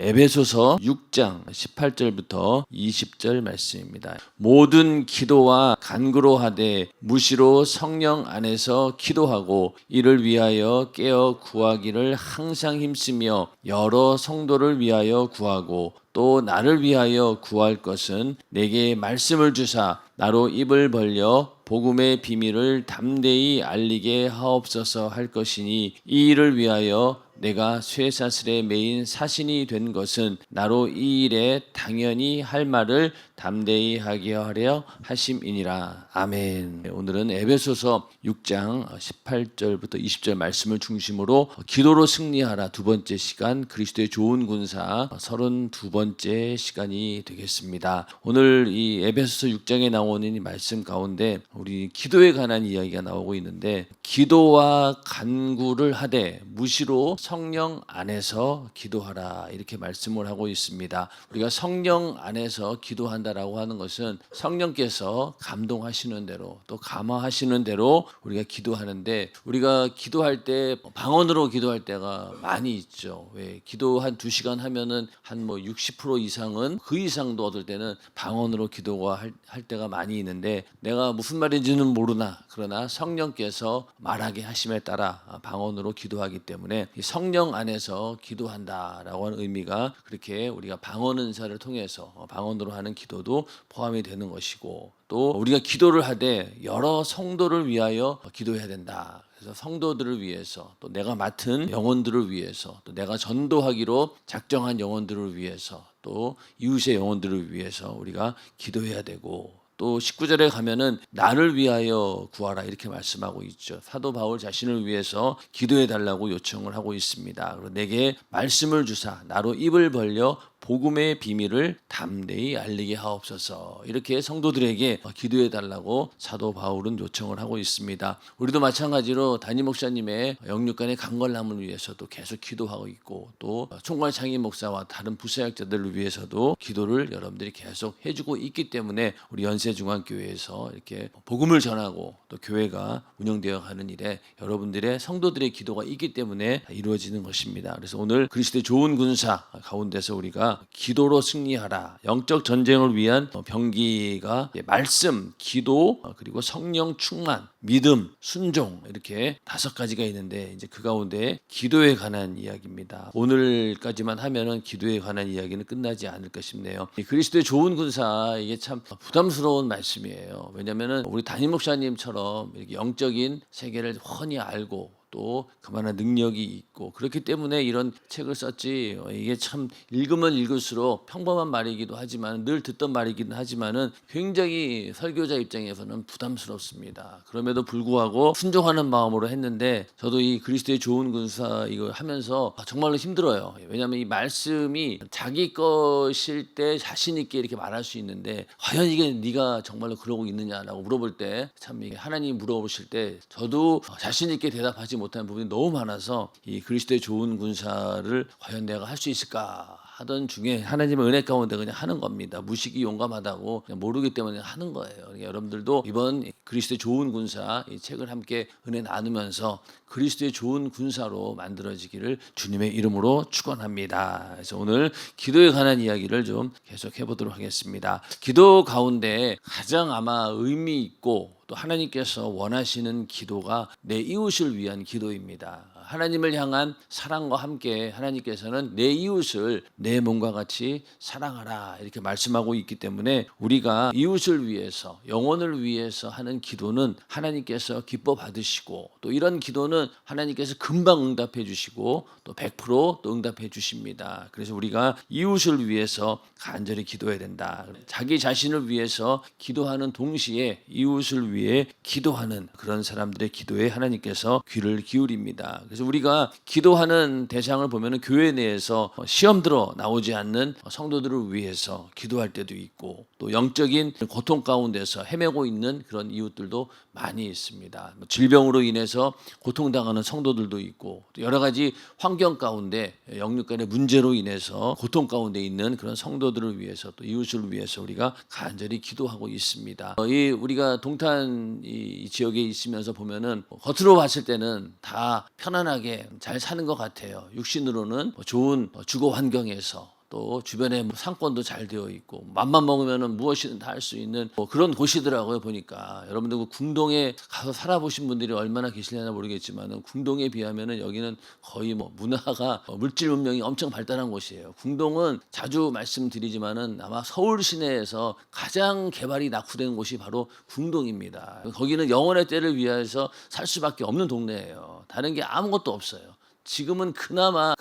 에베소서 6장 18절부터 20절 말씀입니다. 모든 기도와 간구로하되 무시로 성령 안에서 기도하고 이를 위하여 깨어 구하기를 항상 힘쓰며 여러 성도를 위하여 구하고 또 나를 위하여 구할 것은 내게 말씀을 주사 나로 입을 벌려 복음의 비밀을 담대히 알리게 하옵소서 할 것이니 이 일을 위하여 내가 쇠사슬에 매인 사신이 된 것은 나로 이 일에 당연히 할 말을 담대히 하게 하려 하심이니라. 아멘. 오늘은 에베소서 6장 18절부터 20절 말씀을 중심으로 기도로 승리하라 두 번째 시간, 그리스도의 좋은 군사 32번째 시간이 되겠습니다. 오늘 이 에베소서 6장에 나오는 이 말씀 가운데 우리 기도에 관한 이야기가 나오고 있는데, 기도와 간구를 하되 무시로 성령 안에서 기도하라 이렇게 말씀을 하고 있습니다. 우리가 성령 안에서 기도한다라고 하는 것은 성령께서 감동하시는 대로 또 감화하시는 대로 우리가 기도하는데, 우리가 기도할 때 방언으로 기도할 때가 많이 있죠. 왜? 기도 한 2시간 하면은 한 60% 이상은, 그 이상도 얻을 때는 방언으로 기도가 할 때가 많이 있는데, 내가 무슨 말인지는 모르나 그러나 성령께서 말하게 하심에 따라 방언으로 기도하기 때문에 성령 안에서 기도한다라고 하는 의미가, 그렇게 우리가 방언 은사를 통해서 방언으로 하는 기도도 포함이 되는 것이고, 또 우리가 기도를 하되 여러 성도를 위하여 기도해야 된다. 그래서 성도들을 위해서, 또 내가 맡은 영혼들을 위해서, 또 내가 전도하기로 작정한 영혼들을 위해서, 또 이웃의 영혼들을 위해서 우리가 기도해야 되고, 또 19절에 가면은 나를 위하여 구하라 이렇게 말씀하고 있죠. 사도 바울 자신을 위해서 기도해 달라고 요청을 하고 있습니다. 그리고 내게 말씀을 주사 나로 입을 벌려 복음의 비밀을 담대히 알리게 하옵소서, 이렇게 성도들에게 기도해 달라고 사도 바울은 요청을 하고 있습니다. 우리도 마찬가지로 담임 목사님의 영육간의 강건함을 위해서도 계속 기도하고 있고, 또 총괄 창임 목사와 다른 부사역자들을 위해서도 기도를 여러분들이 계속 해주고 있기 때문에 우리 연세중앙교회에서 이렇게 복음을 전하고 또 교회가 운영되어 가는 일에 여러분들의 성도들의 기도가 있기 때문에 이루어지는 것입니다. 그래서 오늘 그리스도의 좋은 군사 가운데서 우리가 기도로 승리하라, 영적 전쟁을 위한 병기가 말씀, 기도, 그리고 성령 충만, 믿음, 순종, 이렇게 5가지가 있는데, 이제 그 가운데 기도에 관한 이야기입니다. 오늘까지만 하면은 기도에 관한 이야기는 끝나지 않을까 싶네요. 그리스도의 좋은 군사, 이게 참 부담스러운 말씀이에요. 왜냐하면은 우리 담임 목사님처럼 이렇게 영적인 세계를 훤히 알고 또 그만한 능력이 있고 그렇기 때문에 이런 책을 썼지, 이게 참 읽으면 읽을수록 평범한 말이기도 하지만, 늘 듣던 말이기도 하지만은 굉장히 설교자 입장에서는 부담스럽습니다. 그럼에도 불구하고 순종하는 마음으로 했는데, 저도 이 그리스도의 좋은 군사 이거 하면서 정말로 힘들어요. 왜냐하면 이 말씀이 자기 것일 때 자신 있게 이렇게 말할 수 있는데, 과연 이게 네가 정말로 그러고 있느냐라고 물어볼 때, 참 하나님 물어보실 때 저도 자신 있게 대답하지 못하는 부분이 너무 많아서, 이 그리스도의 좋은 군사를 과연 내가 할 수 있을까 하던 중에 하나님의 은혜 가운데 그냥 하는 겁니다. 무식이 용감하다고 그냥 모르기 때문에 하는 거예요. 그러니까 여러분들도 이번 그리스도의 좋은 군사 이 책을 함께 은혜 나누면서 그리스도의 좋은 군사로 만들어지기를 주님의 이름으로 축원합니다. 그래서 오늘 기도에 관한 이야기를 좀 계속 해보도록 하겠습니다. 기도 가운데 가장 아마 의미 있고 또 하나님께서 원하시는 기도가 내 이웃을 위한 기도입니다. 하나님을 향한 사랑과 함께 하나님께서는 내 이웃을 내 몸과 같이 사랑하라 이렇게 말씀하고 있기 때문에, 우리가 이웃을 위해서, 영혼을 위해서 하는 기도는 하나님께서 기뻐 받으시고, 또 이런 기도는 하나님께서 금방 응답해 주시고 또 100% 응답해 주십니다. 그래서 우리가 이웃을 위해서 간절히 기도해야 된다. 자기 자신을 위해서 기도하는 동시에 이웃을 위해 기도하는 그런 사람들의 기도에 하나님께서 귀를 기울입니다. 그래서 우리가 기도하는 대상을 보면 교회 내에서 시험 들어 나오지 않는 성도들을 위해서 기도할 때도 있고, 또 영적인 고통 가운데서 헤매고 있는 그런 이웃들도 많이 있습니다. 질병으로 인해서 고통당하는 성도들도 있고, 또 여러 가지 환경 가운데 영육간의 문제로 인해서 고통 가운데 있는 그런 성도들을 위해서, 또 이웃을 위해서 우리가 간절히 기도하고 있습니다. 이 우리가 동탄 이 지역에 있으면서 보면은 겉으로 봤을 때는 다 편안한 평안하게 잘 사는 것 같아요. 육신으로는 좋은 주거 환경에서 또 주변에 상권도 잘 되어 있고 맘만 먹으면 무엇이든 다 할 수 있는 그런 곳이더라고요. 보니까 여러분들 그 궁동에 가서 살아보신 분들이 얼마나 계시려나 모르겠지만 궁동에 비하면 여기는 거의 문화가 물질 문명이 엄청 발달한 곳이에요. 궁동은 자주 말씀드리지만은 아마 서울 시내에서 가장 개발이 낙후된 곳이 바로 궁동입니다. 거기는 영혼의 때를 위해서 살 수밖에 없는 동네예요. 다른 게 아무것도 없어요. 지금은 그나마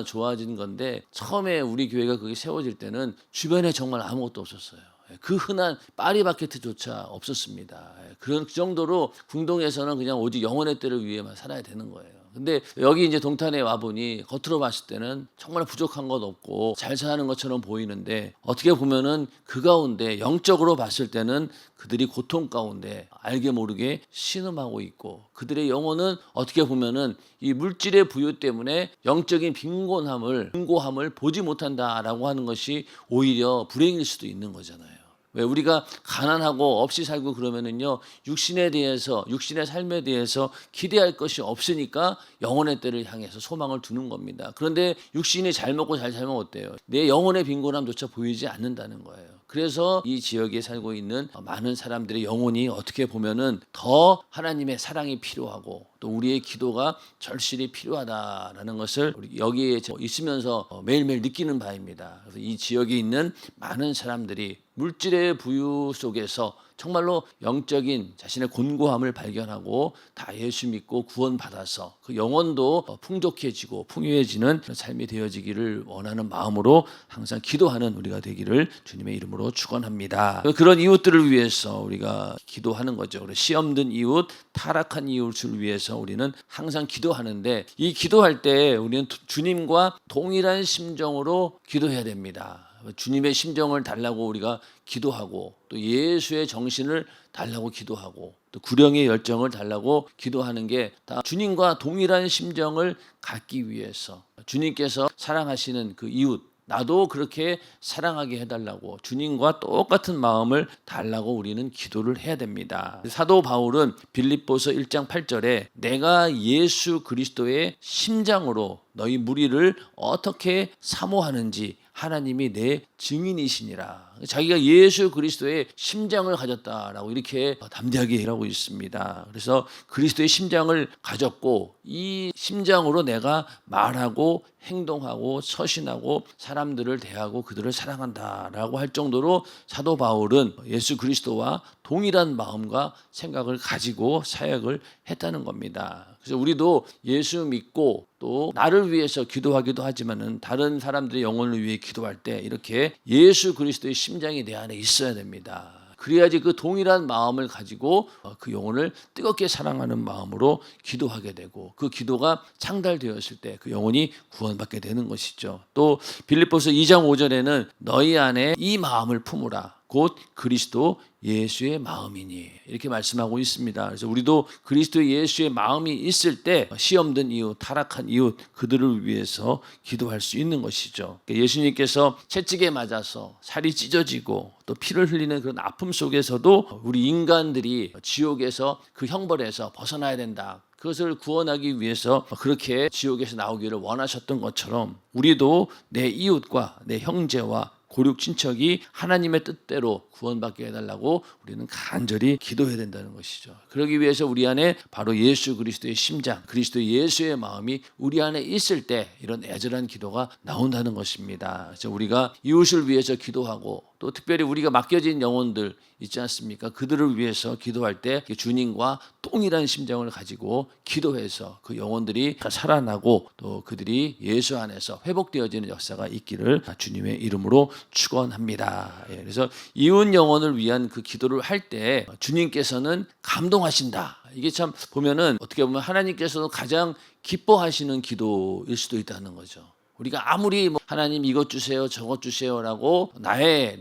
좋아진 건데 처음에 우리 교회가 그게 세워질 때는 주변에 정말 아무것도 없었어요. 그 흔한 파리바게트조차 없었습니다. 그런 정도로 궁동에서는 그냥 오직 영혼의 때를 위해만 살아야 되는 거예요. 근데 여기 이제 동탄에 와보니 겉으로 봤을 때는 정말 부족한 것 없고 잘 사는 것처럼 보이는데 어떻게 보면은 그 가운데 영적으로 봤을 때는 그들이 고통 가운데 알게 모르게 신음하고 있고 그들의 영혼은 어떻게 보면은 이 물질의 부유 때문에 영적인 빈곤함을 보지 못한다라고 하는 것이 오히려 불행일 수도 있는 거잖아요. 왜 우리가 가난하고 없이 살고 그러면은요 육신의 삶에 대해서 기대할 것이 없으니까 영혼의 때를 향해서 소망을 두는 겁니다. 그런데 육신이 잘 먹고 잘 살면 어때요? 내 영혼의 빈곤함조차 보이지 않는다는 거예요. 그래서 이 지역에 살고 있는 많은 사람들의 영혼이 어떻게 보면은 더 하나님의 사랑이 필요하고 또 우리의 기도가 절실히 필요하다라는 것을 우리 여기에 있으면서 매일매일 느끼는 바입니다. 그래서 이 지역에 있는 많은 사람들이 물질의 부유 속에서 정말로 영적인 자신의 곤고함을 발견하고 다 예수 믿고 구원받아서 그 영혼도 풍족해지고 풍요해지는 삶이 되어지기를 원하는 마음으로 항상 기도하는 우리가 되기를 주님의 이름으로 축원합니다. 그런 이웃들을 위해서 우리가 기도하는 거죠. 시험든 이웃, 타락한 이웃을 위해서 우리는 항상 기도하는데 이 기도할 때 우리는 주님과 동일한 심정으로 기도해야 됩니다. 주님의 심정을 달라고 우리가 기도하고 또 예수의 정신을 달라고 기도하고 또 구령의 열정을 달라고 기도하는 게 다 주님과 동일한 심정을 갖기 위해서 주님께서 사랑하시는 그 이웃 나도 그렇게 사랑하게 해달라고 주님과 똑같은 마음을 달라고 우리는 기도를 해야 됩니다. 사도 바울은 빌립보서 1장 8절에 내가 예수 그리스도의 심장으로 너희 무리를 어떻게 사모하는지 하나님이 내 증인이시니라. 자기가 예수 그리스도의 심장을 가졌다라고 이렇게 담대하게 일하고 있습니다. 그래서 그리스도의 심장을 가졌고 이 심장으로 내가 말하고 행동하고 서신하고 사람들을 대하고 그들을 사랑한다라고 할 정도로 사도 바울은 예수 그리스도와 동일한 마음과 생각을 가지고 사역을 했다는 겁니다. 그래서 우리도 예수 믿고 또 나를 위해서 기도하기도 하지만은 다른 사람들의 영혼을 위해 기도할 때 이렇게 예수 그리스도의 심장이 내 안에 있어야 됩니다. 그래야지 그 동일한 마음을 가지고 그 영혼을 뜨겁게 사랑하는 마음으로 기도하게 되고 그 기도가 창달되었을 때 그 영혼이 구원받게 되는 것이죠. 또 빌립보서 2장 5절에는 너희 안에 이 마음을 품으라. 곧 그리스도 예수의 마음이니 이렇게 말씀하고 있습니다. 그래서 우리도 그리스도 예수의 마음이 있을 때 시험든 이웃, 타락한 이웃 그들을 위해서 기도할 수 있는 것이죠. 예수님께서 채찍에 맞아서 살이 찢어지고 또 피를 흘리는 그런 아픔 속에서도 우리 인간들이 지옥에서 그 형벌에서 벗어나야 된다. 그것을 구원하기 위해서 그렇게 지옥에서 나오기를 원하셨던 것처럼 우리도 내 이웃과 내 형제와 고륙 친척이 하나님의 뜻대로 구원받게 해달라고 우리는 간절히 기도해야 된다는 것이죠. 그러기 위해서 우리 안에 바로 예수 그리스도의 심장, 그리스도 예수의 마음이 우리 안에 있을 때 이런 애절한 기도가 나온다는 것입니다. 그래서 우리가 이웃을 위해서 기도하고 또 특별히 우리가 맡겨진 영혼들 있지 않습니까? 그들을 위해서 기도할 때 주님과 동일한 심정을 가지고 기도해서 그 영혼들이 살아나고 또 그들이 예수 안에서 회복되어지는 역사가 있기를 주님의 이름으로 축원합니다. 그래서 이웃 영혼을 위한 그 기도를 할 때 주님께서는 감동하신다. 이게 참 보면은 어떻게 보면 하나님께서도 가장 기뻐하시는 기도일 수도 있다는 거죠. 우리가 아무리 하나님 이것 주세요 저것 주세요라고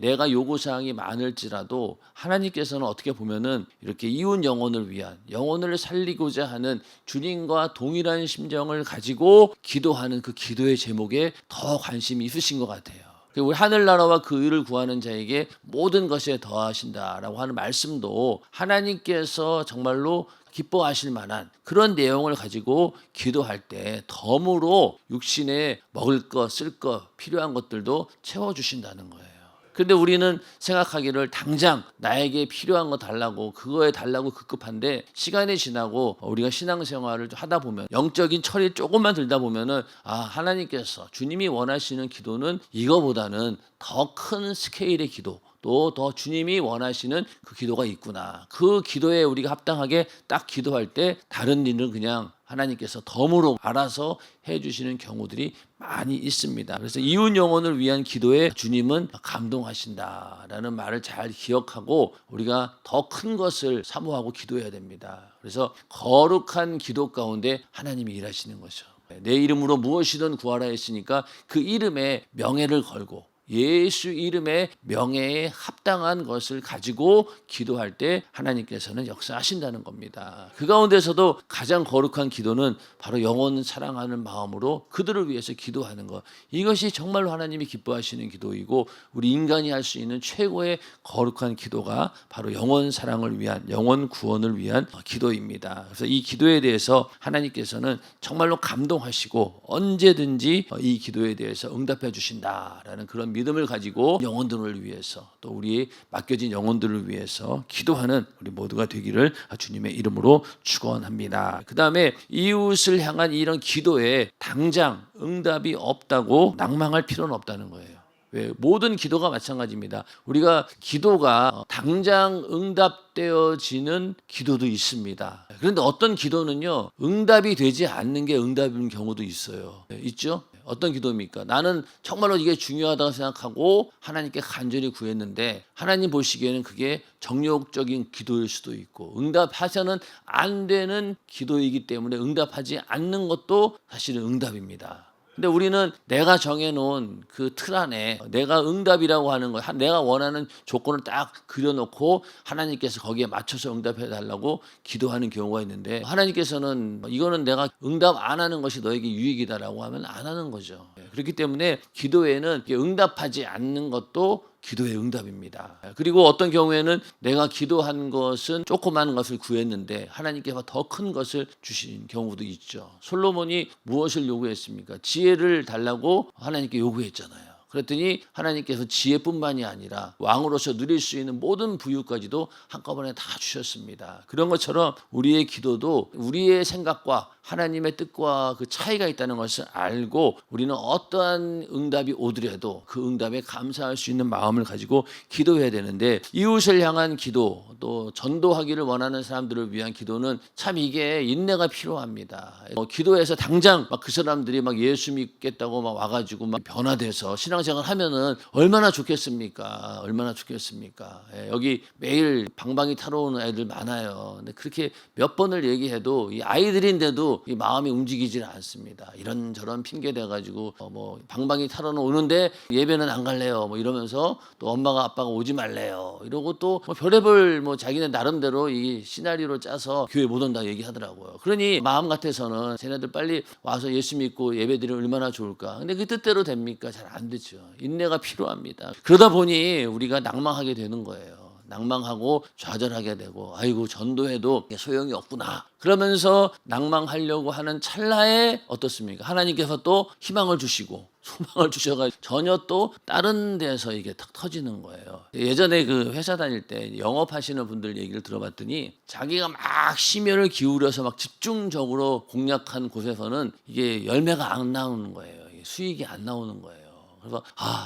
내가 요구사항이 많을지라도 하나님께서는 어떻게 보면은 이렇게 이웃 영혼을 위한 영혼을 살리고자 하는 주님과 동일한 심정을 가지고 기도하는 그 기도의 제목에 더 관심이 있으신 것 같아요. 우리 하늘나라와 그 의를 구하는 자에게 모든 것에 더하신다라고 하는 말씀도 하나님께서 정말로 기뻐하실 만한 그런 내용을 가지고 기도할 때 덤으로 육신에 먹을 것, 쓸 것, 필요한 것들도 채워주신다는 거예요. 근데 우리는 생각하기를 당장 나에게 필요한 거 달라고 그거에 달라고 급급한데 시간이 지나고 우리가 신앙생활을 하다 보면 영적인 철이 조금만 들다 보면은 하나님께서 주님이 원하시는 기도는 이거보다는 더 큰 스케일의 기도 또 더 주님이 원하시는 그 기도가 있구나. 그 기도에 우리가 합당하게 딱 기도할 때 다른 일은 그냥 하나님께서 덤으로 알아서 해주시는 경우들이 많이 있습니다. 그래서 이웃 영혼을 위한 기도에 주님은 감동하신다라는 말을 잘 기억하고 우리가 더 큰 것을 사모하고 기도해야 됩니다. 그래서 거룩한 기도 가운데 하나님이 일하시는 거죠. 내 이름으로 무엇이든 구하라 했으니까 그 이름에 명예를 걸고 예수 이름의 명예에 합당한 것을 가지고 기도할 때 하나님께서는 역사하신다는 겁니다. 그 가운데서도 가장 거룩한 기도는 바로 영혼 사랑하는 마음으로 그들을 위해서 기도하는 것. 이것이 정말로 하나님이 기뻐하시는 기도이고 우리 인간이 할 수 있는 최고의 거룩한 기도가 바로 영혼 사랑을 위한 영혼 구원을 위한 기도입니다. 그래서 이 기도에 대해서 하나님께서는 정말로 감동하시고 언제든지 이 기도에 대해서 응답해 주신다라는 그런 믿음을 가지고 영혼들을 위해서 또 우리 맡겨진 영혼들을 위해서 기도하는 우리 모두가 되기를 주님의 이름으로 축원합니다. 그 다음에 이웃을 향한 이런 기도에 당장 응답이 없다고 낭망할 필요는 없다는 거예요. 왜? 모든 기도가 마찬가지입니다. 우리가 기도가 당장 응답되어지는 기도도 있습니다. 그런데 어떤 기도는요, 응답이 되지 않는 게 응답인 경우도 있어요. 있죠? 어떤 기도입니까? 나는 정말로 이게 중요하다고 생각하고 하나님께 간절히 구했는데 하나님 보시기에는 그게 정욕적인 기도일 수도 있고 응답하셔는 안 되는 기도이기 때문에 응답하지 않는 것도 사실은 응답입니다. 근데 우리는 내가 정해놓은 그 틀 안에 내가 응답이라고 하는 것, 내가 원하는 조건을 딱 그려놓고 하나님께서 거기에 맞춰서 응답해 달라고 기도하는 경우가 있는데 하나님께서는 이거는 내가 응답 안 하는 것이 너에게 유익이다라고 하면 안 하는 거죠. 그렇기 때문에 기도에는 응답하지 않는 것도 기도의 응답입니다. 그리고 어떤 경우에는 내가 기도한 것은 조그만 것을 구했는데 하나님께서 더 큰 것을 주신 경우도 있죠. 솔로몬이 무엇을 요구했습니까? 지혜를 달라고 하나님께 요구했잖아요. 그랬더니 하나님께서 지혜뿐만이 아니라 왕으로서 누릴 수 있는 모든 부유까지도 한꺼번에 다 주셨습니다. 그런 것처럼 우리의 기도도 우리의 생각과 하나님의 뜻과 그 차이가 있다는 것을 알고 우리는 어떠한 응답이 오더라도 그 응답에 감사할 수 있는 마음을 가지고 기도해야 되는데 이웃을 향한 기도 또 전도하기를 원하는 사람들을 위한 기도는 참 이게 인내가 필요합니다. 기도해서 당장 막 그 사람들이 막 예수 믿겠다고 막 와가지고 막 변화돼서 신앙생활 하면은 얼마나 좋겠습니까? 얼마나 좋겠습니까? 여기 매일 방방이 타러 오는 애들 많아요. 근데 그렇게 몇 번을 얘기해도 이 아이들인데도 이 마음이 움직이질 않습니다. 이런저런 핑계 대가지고 뭐 방방이 타러 오는데 예배는 안 갈래요. 뭐 이러면서 또 엄마가 아빠가 오지 말래요. 이러고 또 뭐 별의별 뭐 자기네 나름대로 이 시나리오를 짜서 교회 못 온다 얘기하더라고요. 그러니 마음 같아서는 쟤네들 빨리 와서 예수 믿고 예배드리면 얼마나 좋을까. 근데 그 뜻대로 됩니까? 잘 안 되죠. 인내가 필요합니다. 그러다 보니 우리가 낭망하게 되는 거예요. 낭망하고 좌절하게 되고 아이고 전도해도 소용이 없구나. 그러면서 낭망하려고 하는 찰나에 어떻습니까? 하나님께서 또 희망을 주시고 소망을 주셔가지고 전혀 또 다른 데서 이게 탁 터지는 거예요. 예전에 그 회사 다닐 때 영업하시는 분들 얘기를 들어봤더니 자기가 막 심혈을 기울여서 막 집중적으로 공략한 곳에서는 이게 열매가 안 나오는 거예요. 수익이 안 나오는 거예요. 그래서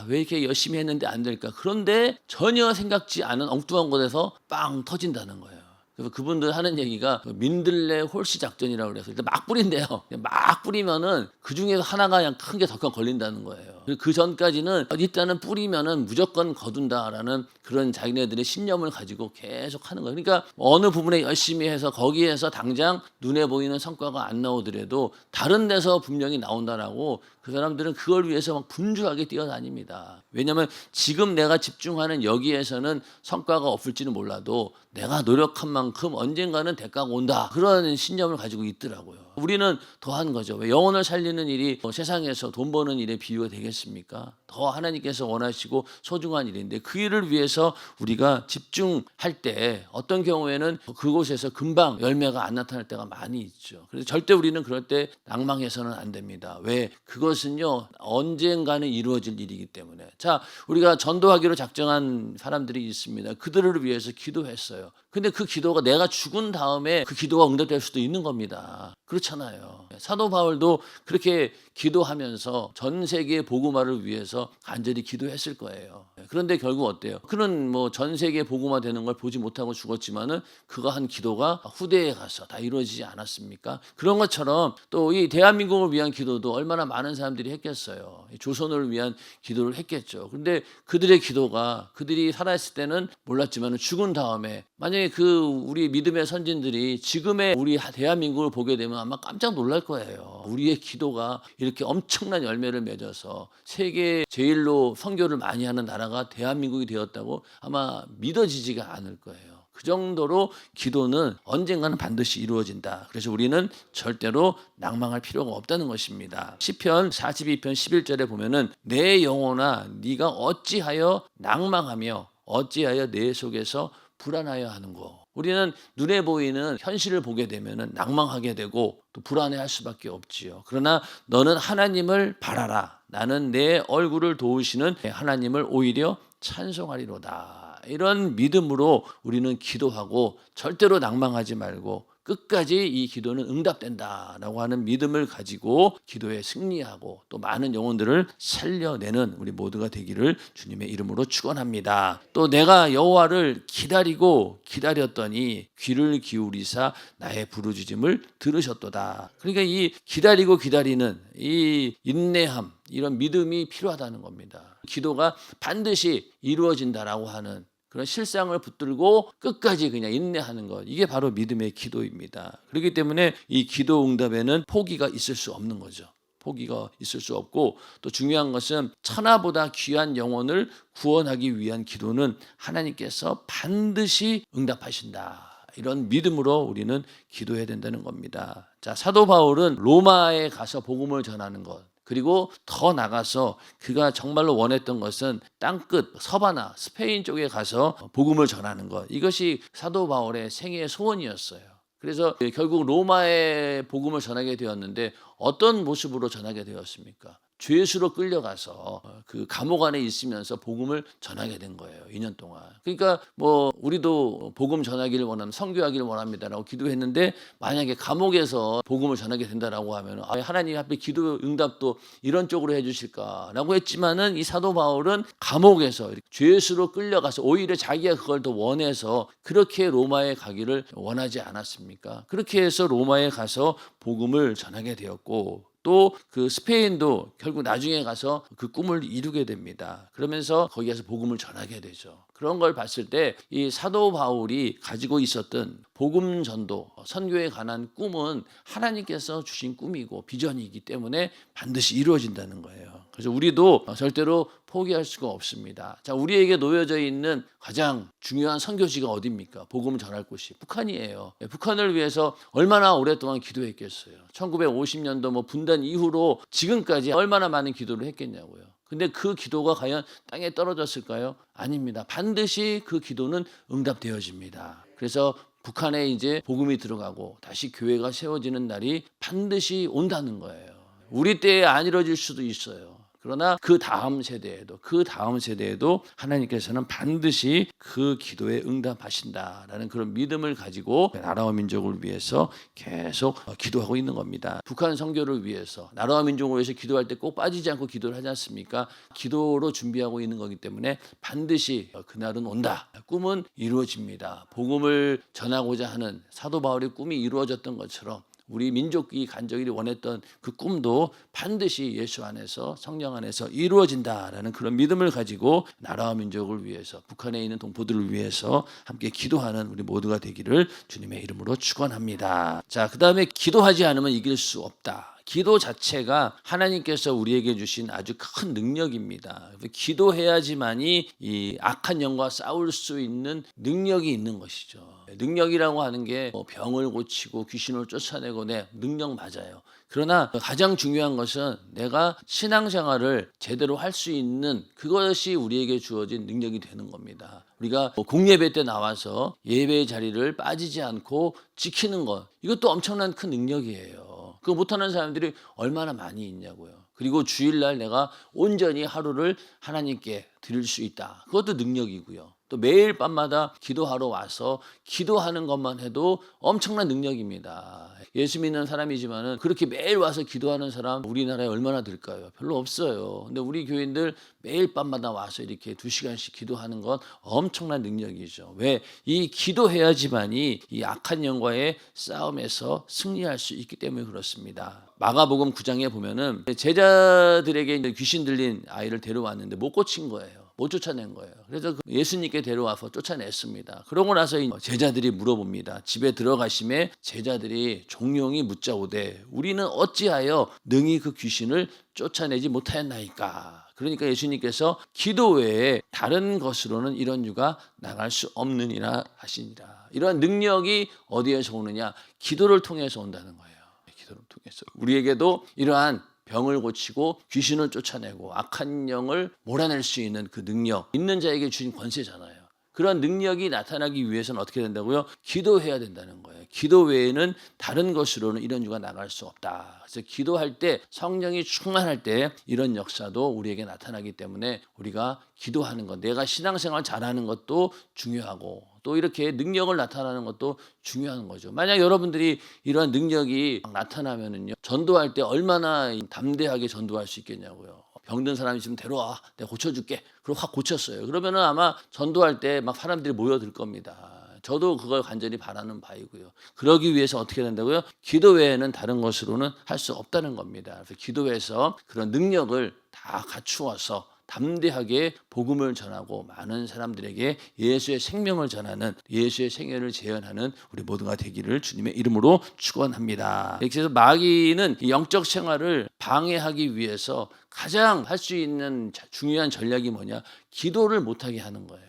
왜 이렇게 열심히 했는데 안 될까? 그런데 전혀 생각지 않은 엉뚱한 곳에서 빵 터진다는 거예요. 그래서 그분들 하는 얘기가 민들레 홀씨 작전이라고 그래서 일단 막 뿌린대요. 막 뿌리면은 그 중에서 하나가 그냥 큰 게 더 걸린다는 거예요. 그 전까지는 일단은 뿌리면은 무조건 거둔다라는 그런 자기네들의 신념을 가지고 계속 하는 거예요. 그러니까 어느 부분에 열심히 해서 거기에서 당장 눈에 보이는 성과가 안 나오더라도 다른 데서 분명히 나온다라고 그 사람들은 그걸 위해서 막 분주하게 뛰어다닙니다. 왜냐하면 지금 내가 집중하는 여기에서는 성과가 없을지는 몰라도 내가 노력한 만큼 언젠가는 대가가 온다. 그런 신념을 가지고 있더라고요. 우리는 더한 거죠. 왜 영혼을 살리는 일이 세상에서 돈 버는 일에 비유가 되겠습니까? 더 하나님께서 원하시고 소중한 일인데 그 일을 위해서 우리가 집중할 때 어떤 경우에는 그곳에서 금방 열매가 안 나타날 때가 많이 있죠. 그래서 절대 우리는 그럴 때 낭망해서는 안 됩니다. 왜? 그것은요 언젠가는 이루어질 일이기 때문에. 자, 우리가 전도하기로 작정한 사람들이 있습니다. 그들을 위해서 기도했어요. 근데 그 기도가 내가 죽은 다음에 그 기도가 응답될 수도 있는 겁니다. 그렇잖아요. 사도 바울도 그렇게 기도하면서 전 세계 복음화를 위해서 간절히 기도했을 거예요. 그런데 결국 어때요? 그는 뭐 전 세계 복음화 되는 걸 보지 못하고 죽었지만은 그가 한 기도가 후대에 가서 다 이루어지지 않았습니까? 그런 것처럼 또 이 대한민국을 위한 기도도 얼마나 많은 사람들이 했겠어요. 조선을 위한 기도를 했겠죠. 그런데 그들의 기도가 그들이 살아있을 때는 몰랐지만 죽은 다음에 만약에 그 우리 믿음의 선진들이 지금의 우리 대한민국을 보게 되면 아마 깜짝 놀랄 거예요. 우리의 기도가 이렇게 엄청난 열매를 맺어서 세계 제일로 선교를 많이 하는 나라가 대한민국이 되었다고 아마 믿어지지가 않을 거예요. 그 정도로 기도는 언젠가는 반드시 이루어진다. 그래서 우리는 절대로 낭망할 필요가 없다는 것입니다. 시편 42편 11절에 보면은 내 영혼아 네가 어찌하여 낭망하며 어찌하여 내 속에서 불안하여 하는고. 우리는 눈에 보이는 현실을 보게 되면 낭망하게 되고 또 불안해할 수밖에 없지요. 그러나 너는 하나님을 바라라. 나는 내 얼굴을 도우시는 하나님을 오히려 찬송하리로다. 이런 믿음으로 우리는 기도하고 절대로 낭망하지 말고 끝까지 이 기도는 응답된다라고 하는 믿음을 가지고 기도에 승리하고 또 많은 영혼들을 살려내는 우리 모두가 되기를 주님의 이름으로 축원합니다. 또 내가 여호와를 기다리고 기다렸더니 귀를 기울이사 나의 부르짖음을 들으셨도다. 그러니까 이 기다리고 기다리는 이 인내함, 이런 믿음이 필요하다는 겁니다. 기도가 반드시 이루어진다라고 하는 그런 실상을 붙들고 끝까지 그냥 인내하는 것, 이게 바로 믿음의 기도입니다. 그렇기 때문에 이 기도 응답에는 포기가 있을 수 없는 거죠. 포기가 있을 수 없고 또 중요한 것은 천하보다 귀한 영혼을 구원하기 위한 기도는 하나님께서 반드시 응답하신다. 이런 믿음으로 우리는 기도해야 된다는 겁니다. 자, 사도 바울은 로마에 가서 복음을 전하는 것, 그리고 더 나가서 그가 정말로 원했던 것은 땅끝 서바나 스페인 쪽에 가서 복음을 전하는 것, 이것이 사도 바울의 생애의 소원이었어요. 그래서 결국 로마에 복음을 전하게 되었는데 어떤 모습으로 전하게 되었습니까? 죄수로 끌려가서 그 감옥 안에 있으면서 복음을 전하게 된 거예요. 2년 동안. 그러니까 뭐 우리도 복음 전하기를 원하는, 선교하기를 원합니다라고 기도했는데 만약에 감옥에서 복음을 전하게 된다라고 하면 하나님 앞에 기도 응답도 이런 쪽으로 해주실까라고 했지만은 이 사도 바울은 감옥에서 죄수로 끌려가서 오히려 자기가 그걸 더 원해서 그렇게 로마에 가기를 원하지 않았습니까? 그렇게 해서 로마에 가서 복음을 전하게 되었고 또 그 스페인도 결국 나중에 가서 그 꿈을 이루게 됩니다. 그러면서 거기 가서 복음을 전하게 되죠. 그런 걸 봤을 때 이 사도 바울이 가지고 있었던 복음 전도, 선교에 관한 꿈은 하나님께서 주신 꿈이고 비전이기 때문에 반드시 이루어진다는 거예요. 그래서 우리도 절대로 포기할 수가 없습니다. 자, 우리에게 놓여져 있는 가장 중요한 선교지가 어디입니까? 복음을 전할 곳이 북한이에요. 북한을 위해서 얼마나 오랫동안 기도했겠어요. 1950년도 뭐 분단 이후로 지금까지 얼마나 많은 기도를 했겠냐고요. 근데 그 기도가 과연 땅에 떨어졌을까요? 아닙니다. 반드시 그 기도는 응답되어집니다. 그래서 북한에 이제 복음이 들어가고 다시 교회가 세워지는 날이 반드시 온다는 거예요. 우리 때에 안 이루어질 수도 있어요. 그러나 그 다음 세대에도 하나님께서는 반드시 그 기도에 응답하신다라는 그런 믿음을 가지고 나라와 민족을 위해서 계속 기도하고 있는 겁니다. 북한 선교를 위해서, 나라와 민족을 위해서 기도할 때 꼭 빠지지 않고 기도를 하지 않습니까? 기도로 준비하고 있는 거기 때문에 반드시 그날은 온다. 꿈은 이루어집니다. 복음을 전하고자 하는 사도 바울의 꿈이 이루어졌던 것처럼 우리 민족이 간절히 원했던 그 꿈도 반드시 예수 안에서, 성령 안에서 이루어진다라는 그런 믿음을 가지고 나라와 민족을 위해서, 북한에 있는 동포들을 위해서 함께 기도하는 우리 모두가 되기를 주님의 이름으로 축원합니다. 자, 그 다음에 기도하지 않으면 이길 수 없다. 기도 자체가 하나님께서 우리에게 주신 아주 큰 능력입니다. 기도해야지만이 이 악한 영과 싸울 수 있는 능력이 있는 것이죠. 능력이라고 하는 게 병을 고치고 귀신을 쫓아내고 능력 맞아요. 그러나 가장 중요한 것은 내가 신앙생활을 제대로 할 수 있는 그것이 우리에게 주어진 능력이 되는 겁니다. 우리가 공예배 때 나와서 예배의 자리를 빠지지 않고 지키는 것, 이것도 엄청난 큰 능력이에요. 그거 못하는 사람들이 얼마나 많이 있냐고요. 그리고 주일날 내가 온전히 하루를 하나님께 드릴 수 있다. 그것도 능력이고요. 또 매일 밤마다 기도하러 와서 기도하는 것만 해도 엄청난 능력입니다. 예수 믿는 사람이지만은 그렇게 매일 와서 기도하는 사람 우리나라에 얼마나 될까요? 별로 없어요. 근데 우리 교인들 매일 밤마다 와서 이렇게 2시간씩 기도하는 건 엄청난 능력이죠. 왜? 이 기도해야지만이 이 악한 영과의 싸움에서 승리할 수 있기 때문에 그렇습니다. 마가복음 9장에 보면은 제자들에게 귀신 들린 아이를 데려왔는데 못 고친 거예요. 못 쫓아낸 거예요. 그래서 예수님께 데려와서 쫓아냈습니다. 그러고 나서 제자들이 물어봅니다. 집에 들어가심에 제자들이 종용이 묻자오되 우리는 어찌하여 능히 그 귀신을 쫓아내지 못하였나이까. 그러니까 예수님께서 기도 외에 다른 것으로는 이런 유가 나갈 수 없느니라 하시니라. 이러한 능력이 어디에서 오느냐? 기도를 통해서 온다는 거예요. 기도를 통해서 우리에게도 이러한 병을 고치고 귀신을 쫓아내고 악한 영을 몰아낼 수 있는 그 능력 있는 자에게 주신 권세잖아요. 그런 능력이 나타나기 위해서는 어떻게 된다고요? 기도해야 된다는 거예요. 기도 외에는 다른 것으로는 이런 유가 나갈 수 없다. 그래서 기도할 때 성령이 충만할 때 이런 역사도 우리에게 나타나기 때문에 우리가 기도하는 것, 내가 신앙생활 잘하는 것도 중요하고 또 이렇게 능력을 나타나는 것도 중요한 거죠. 만약 여러분들이 이러한 능력이 나타나면은요, 전도할 때 얼마나 담대하게 전도할 수 있겠냐고요. 병든 사람이 있으면 데려와, 내가 고쳐줄게. 그리고 확 고쳤어요. 그러면은 아마 전도할 때 막 사람들이 모여들 겁니다. 저도 그걸 간절히 바라는 바이고요. 그러기 위해서 어떻게 된다고요? 기도 외에는 다른 것으로는 할 수 없다는 겁니다. 그래서 기도에서 그런 능력을 다 갖추어서 담대하게 복음을 전하고 많은 사람들에게 예수의 생명을 전하는, 예수의 생애를 재현하는 우리 모두가 되기를 주님의 이름으로 축원합니다. 그래서 마귀는 영적 생활을 방해하기 위해서 가장 할 수 있는 중요한 전략이 뭐냐? 기도를 못하게 하는 거예요.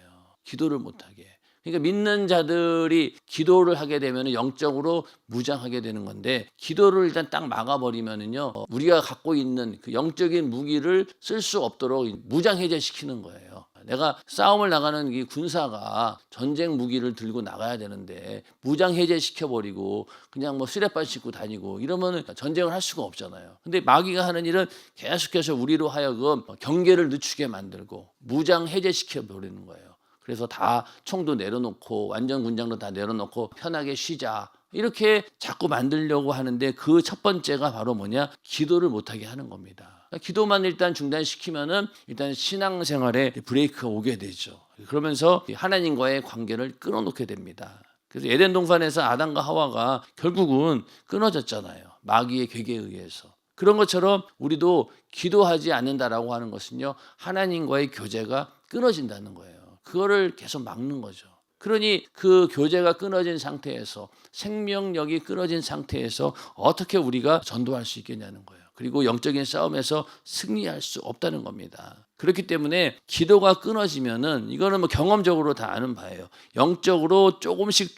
기도를 못하게. 그러니까 믿는 자들이 기도를 하게 되면 영적으로 무장하게 되는 건데, 기도를 일단 딱 막아버리면은요, 우리가 갖고 있는 그 영적인 무기를 쓸 수 없도록 무장해제시키는 거예요. 내가 싸움을 나가는 이 군사가 전쟁 무기를 들고 나가야 되는데 무장해제시켜버리고 그냥 뭐 쓰레빠 싣고 다니고 이러면 전쟁을 할 수가 없잖아요. 근데 마귀가 하는 일은 계속해서 우리로 하여금 경계를 늦추게 만들고 무장해제시켜버리는 거예요. 그래서 다 총도 내려놓고 완전 군장도 다 내려놓고 편하게 쉬자 이렇게 자꾸 만들려고 하는데, 그 첫 번째가 바로 뭐냐? 기도를 못하게 하는 겁니다. 기도만 일단 중단시키면은 일단 신앙생활에 브레이크가 오게 되죠. 그러면서 하나님과의 관계를 끊어놓게 됩니다. 그래서 에덴 동산에서 아담과 하와가 결국은 끊어졌잖아요. 마귀의 괴계에 의해서. 그런 것처럼 우리도 기도하지 않는다라고 하는 것은요, 하나님과의 교제가 끊어진다는 거예요. 그거를 계속 막는 거죠. 그러니 그 교제가 끊어진 상태에서, 생명력이 끊어진 상태에서 어떻게 우리가 전도할 수 있겠냐는 거예요. 그리고 영적인 싸움에서 승리할 수 없다는 겁니다. 그렇기 때문에 기도가 끊어지면은, 이거는 뭐 경험적으로 다 아는 바예요. 영적으로 조금씩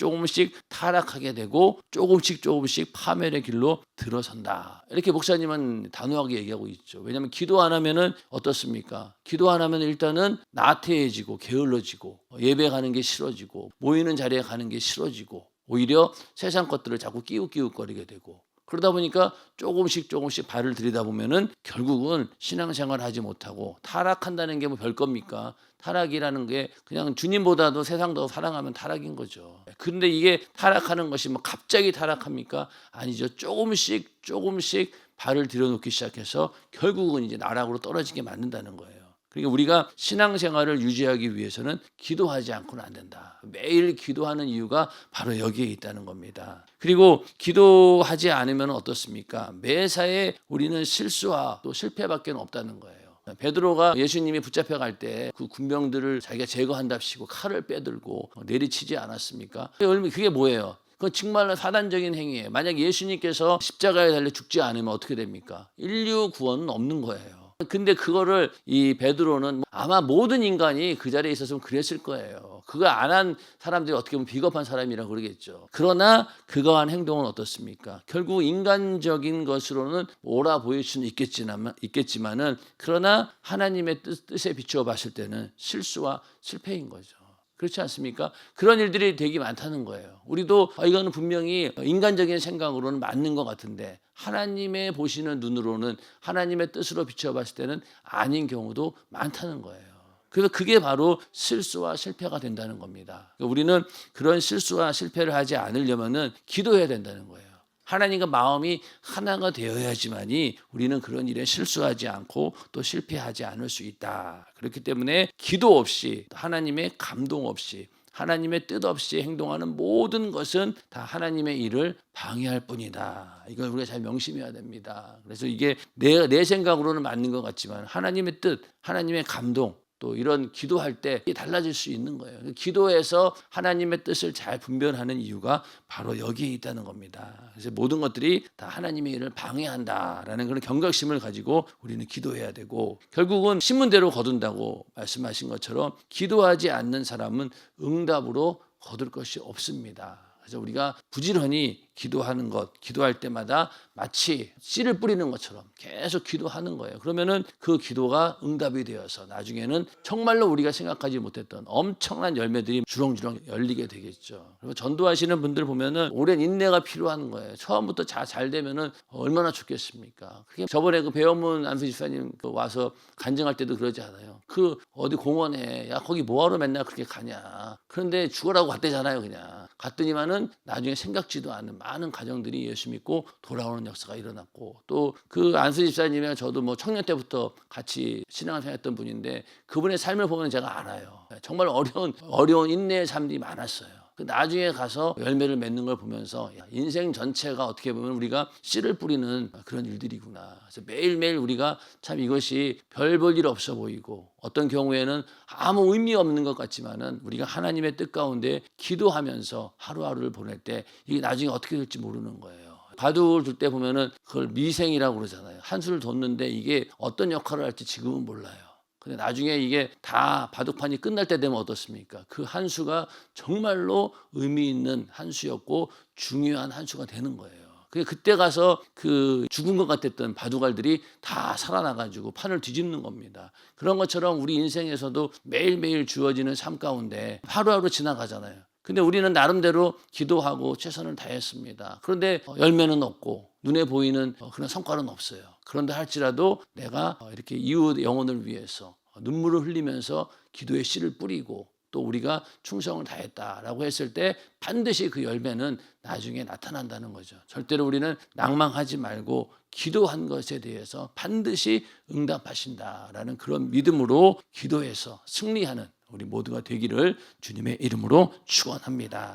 타락하게 되고 조금씩 파멸의 길로 들어선다. 이렇게 목사님은 단호하게 얘기하고 있죠. 왜냐하면 기도 안 하면은 어떻습니까? 기도 안 하면 일단은 나태해지고 게을러지고 예배 가는 게 싫어지고 모이는 자리에 가는 게 싫어지고 오히려 세상 것들을 자꾸 끼우거리게 되고, 그러다 보니까 조금씩 발을 들이다 보면은 결국은 신앙생활 하지 못하고 타락한다는 게 뭐 별겁니까? 타락이라는 게 그냥 주님보다도 세상 더 사랑하면 타락인 거죠. 그런데 이게 타락하는 것이 뭐 갑자기 타락합니까? 아니죠. 조금씩 발을 들여놓기 시작해서 결국은 이제 나락으로 떨어지게 만든다는 거예요. 그러니까 우리가 신앙생활을 유지하기 위해서는 기도하지 않고는 안 된다. 매일 기도하는 이유가 바로 여기에 있다는 겁니다. 그리고 기도하지 않으면 어떻습니까? 매사에 우리는 실수와 또 실패밖에 없다는 거예요. 베드로가 예수님이 붙잡혀 갈 때 그 군병들을 자기가 제거한답시고 칼을 빼들고 내리치지 않았습니까? 그게 뭐예요? 그건 정말로 사단적인 행위예요. 만약 예수님께서 십자가에 달려 죽지 않으면 어떻게 됩니까? 인류 구원은 없는 거예요. 근데 그거를 이 베드로는 아마 모든 인간이 그 자리에 있었으면 그랬을 거예요. 그거 안 한 사람들이 어떻게 보면 비겁한 사람이라고 그러겠죠. 그러나 그거 한 행동은 어떻습니까? 결국 인간적인 것으로는 옳아 보일 수는 있겠지만은 그러나 하나님의 뜻에 비추어 봤을 때는 실수와 실패인 거죠. 그렇지 않습니까? 그런 일들이 되게 많다는 거예요. 우리도 이거는 분명히 인간적인 생각으로는 맞는 것 같은데 하나님의 보시는 눈으로는 하나님의 뜻으로 비춰봤을 때는 아닌 경우도 많다는 거예요. 그래서 그게 바로 실수와 실패가 된다는 겁니다. 우리는 그런 실수와 실패를 하지 않으려면은 기도해야 된다는 거예요. 하나님과 마음이 하나가 되어야지만이 우리는 그런 일에 실수하지 않고 또 실패하지 않을 수 있다. 그렇기 때문에 기도 없이 하나님의 감동 없이 하나님의 뜻 없이 행동하는 모든 것은 다 하나님의 일을 방해할 뿐이다. 이걸 우리가 잘 명심해야 됩니다. 그래서 이게 내 생각으로는 맞는 것 같지만 하나님의 뜻, 하나님의 감동 또 이런 기도할 때 달라질 수 있는 거예요. 기도에서 하나님의 뜻을 잘 분별하는 이유가 바로 여기에 있다는 겁니다. 그래서 모든 것들이 다 하나님의 일을 방해한다라는 그런 경각심을 가지고 우리는 기도해야 되고 결국은 신문대로 거둔다고 말씀하신 것처럼 기도하지 않는 사람은 응답으로 거둘 것이 없습니다. 그래서 우리가 부지런히 기도하는 것, 기도할 때마다 마치 씨를 뿌리는 것처럼 계속 기도하는 거예요. 그러면은 그 기도가 응답이 되어서 나중에는 정말로 우리가 생각하지 못했던 엄청난 열매들이 주렁주렁 열리게 되겠죠. 그리고 전도하시는 분들 보면은 오랜 인내가 필요한 거예요. 처음부터 잘 되면은 얼마나 좋겠습니까? 그게 저번에 그 배원문 안수 집사님 와서 간증할 때도 그러지 않아요. 그 어디 공원에 야 거기 뭐하러 맨날 그렇게 가냐. 그런데 죽으라고 갔대잖아요, 그냥. 갔더니만은 나중에 생각지도 않은 많은 가정들이 예수 믿고 돌아오는 역사가 일어났고 또 그 안수 집사님이랑 저도 뭐 청년 때부터 같이 신앙생활했던 분인데 그분의 삶을 보면 제가 알아요. 정말 어려운 인내의 삶이 많았어요. 나중에 가서 열매를 맺는 걸 보면서 인생 전체가 어떻게 보면 우리가 씨를 뿌리는 그런 일들이구나. 그래서 매일매일 우리가 참 이것이 별 볼 일 없어 보이고 어떤 경우에는 아무 의미 없는 것 같지만은 우리가 하나님의 뜻 가운데 기도하면서 하루하루를 보낼 때 이게 나중에 어떻게 될지 모르는 거예요. 바둑을 둘 때 보면은 그걸 미생이라고 그러잖아요. 한 수를 뒀는데 이게 어떤 역할을 할지 지금은 몰라요. 근데 나중에 이게 다 바둑판이 끝날 때 되면 어떻습니까? 그 한 수가 정말로 의미 있는 한 수였고 중요한 한 수가 되는 거예요. 그때 가서 그 죽은 것 같았던 바둑알들이 다 살아나가지고 판을 뒤집는 겁니다. 그런 것처럼 우리 인생에서도 매일매일 주어지는 삶 가운데 하루하루 지나가잖아요. 근데 우리는 나름대로 기도하고 최선을 다했습니다. 그런데 열매는 없고 눈에 보이는 그런 성과는 없어요. 그런데 할지라도 내가 이렇게 이웃 영혼을 위해서 눈물을 흘리면서 기도의 씨를 뿌리고 또 우리가 충성을 다했다라고 했을 때 반드시 그 열매는 나중에 나타난다는 거죠. 절대로 우리는 낭망하지 말고 기도한 것에 대해서 반드시 응답하신다라는 그런 믿음으로 기도해서 승리하는 우리 모두가 되기를 주님의 이름으로 축원합니다.